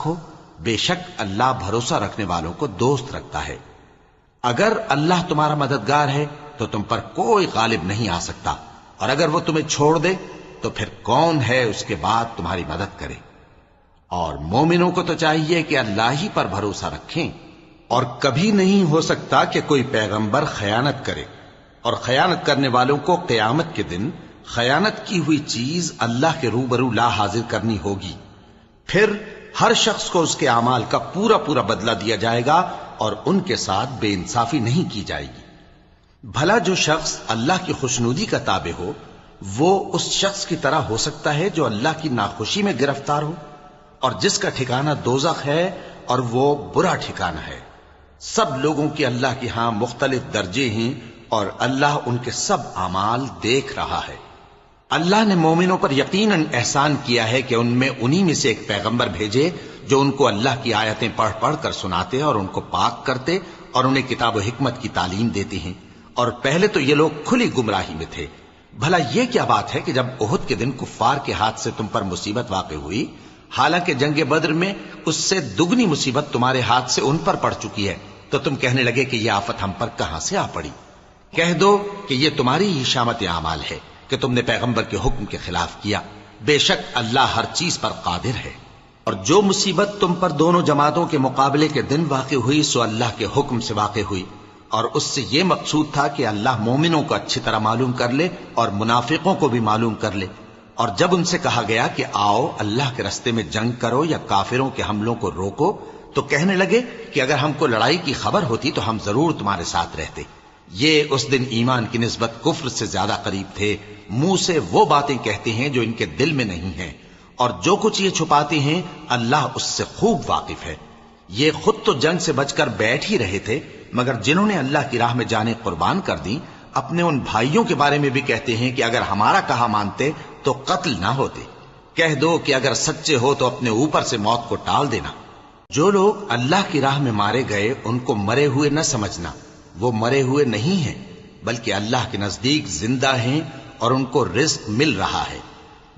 رکھو، بے شک اللہ بھروسہ رکھنے والوں کو دوست رکھتا ہے۔ اگر اللہ تمہارا مددگار ہے تو تم پر کوئی غالب نہیں آ سکتا، اور اگر وہ تمہیں چھوڑ دے تو پھر کون ہے اس کے بعد تمہاری مدد کرے۔ اور مومنوں کو تو چاہیے کہ اللہ ہی پر بھروسہ رکھیں، اور کبھی نہیں ہو سکتا کہ کوئی پیغمبر خیانت کرے، اور خیانت کرنے والوں کو قیامت کے دن خیانت کی ہوئی چیز اللہ کے روبرو لا حاضر کرنی ہوگی، پھر ہر شخص کو اس کے اعمال کا پورا پورا بدلہ دیا جائے گا، اور ان کے ساتھ بے انصافی نہیں کی جائے گی۔ بھلا جو شخص اللہ کی خوشنودی کا تابع ہو وہ اس شخص کی طرح ہو سکتا ہے جو اللہ کی ناخوشی میں گرفتار ہو، اور جس کا ٹھکانہ دوزخ ہے اور وہ برا ٹھکانہ ہے۔ سب لوگوں کی اللہ کے ہاں مختلف درجے ہیں، اور اللہ ان کے سب اعمال دیکھ رہا ہے۔ اللہ نے مومنوں پر یقیناً احسان کیا ہے کہ ان میں انہی میں سے ایک پیغمبر بھیجے جو ان کو اللہ کی آیتیں پڑھ پڑھ کر سناتے اور ان کو پاک کرتے اور انہیں کتاب و حکمت کی تعلیم دیتے ہیں، اور پہلے تو یہ لوگ کھلی گمراہی میں تھے۔ بھلا یہ کیا بات ہے کہ جب احد کے دن کفار کے ہاتھ سے تم پر مصیبت واقع ہوئی، حالانکہ جنگ بدر میں اس سے دگنی مصیبت تمہارے ہاتھ سے ان پر پڑ چکی ہے، تو تم کہنے لگے کہ یہ آفت ہم پر کہاں سے آ پڑی؟ کہہ دو کہ یہ تمہاری ہی شامت اعمال ہے کہ تم نے پیغمبر کے حکم کے خلاف کیا، بے شک اللہ ہر چیز پر قادر ہے۔ اور جو مصیبت تم پر دونوں جماعتوں کے مقابلے کے دن واقع ہوئی سو اللہ کے حکم سے واقع ہوئی، اور اس سے یہ مقصود تھا کہ اللہ مومنوں کو اچھی طرح معلوم کر لے اور منافقوں کو بھی معلوم کر لے۔ اور جب ان سے کہا گیا کہ آؤ اللہ کے رستے میں جنگ کرو یا کافروں کے حملوں کو روکو، تو کہنے لگے کہ اگر ہم کو لڑائی کی خبر ہوتی تو ہم ضرور تمہارے ساتھ رہتے۔ یہ اس دن ایمان کی نسبت کفر سے زیادہ قریب تھے، منہ سے وہ باتیں کہتے ہیں جو ان کے دل میں نہیں ہیں، اور جو کچھ یہ چھپاتے ہیں اللہ اس سے خوب واقف ہے۔ یہ خود تو جنگ سے بچ کر بیٹھ ہی رہے تھے، مگر جنہوں نے اللہ کی راہ میں جانیں قربان کر دیں اپنے ان بھائیوں کے بارے میں بھی کہتے ہیں کہ اگر ہمارا کہا مانتے تو قتل نہ ہوتے۔ کہہ دو کہ اگر سچے ہو تو اپنے اوپر سے موت کو ٹال دینا۔ جو لوگ اللہ کی راہ میں مارے گئے ان کو مرے ہوئے نہ سمجھنا، وہ مرے ہوئے نہیں ہیں بلکہ اللہ کے نزدیک زندہ ہیں اور ان کو رزق مل رہا ہے۔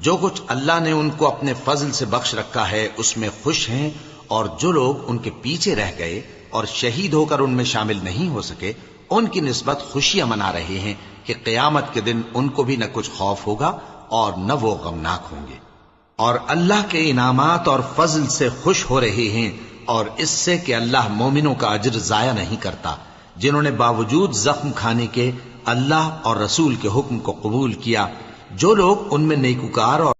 جو کچھ اللہ نے ان کو اپنے فضل سے بخش رکھا ہے اس میں خوش ہیں، اور جو لوگ ان کے پیچھے رہ گئے اور شہید ہو کر ان میں شامل نہیں ہو سکے ان کی نسبت خوشیاں منا رہے ہیں کہ قیامت کے دن ان کو بھی نہ کچھ خوف ہوگا اور نہ وہ غمناک ہوں گے، اور اللہ کے انعامات اور فضل سے خوش ہو رہے ہیں، اور اس سے کہ اللہ مومنوں کا اجر ضائع نہیں کرتا جنہوں نے باوجود زخم کھانے کے اللہ اور رسول کے حکم کو قبول کیا۔ جو لوگ ان میں نیکوکار اور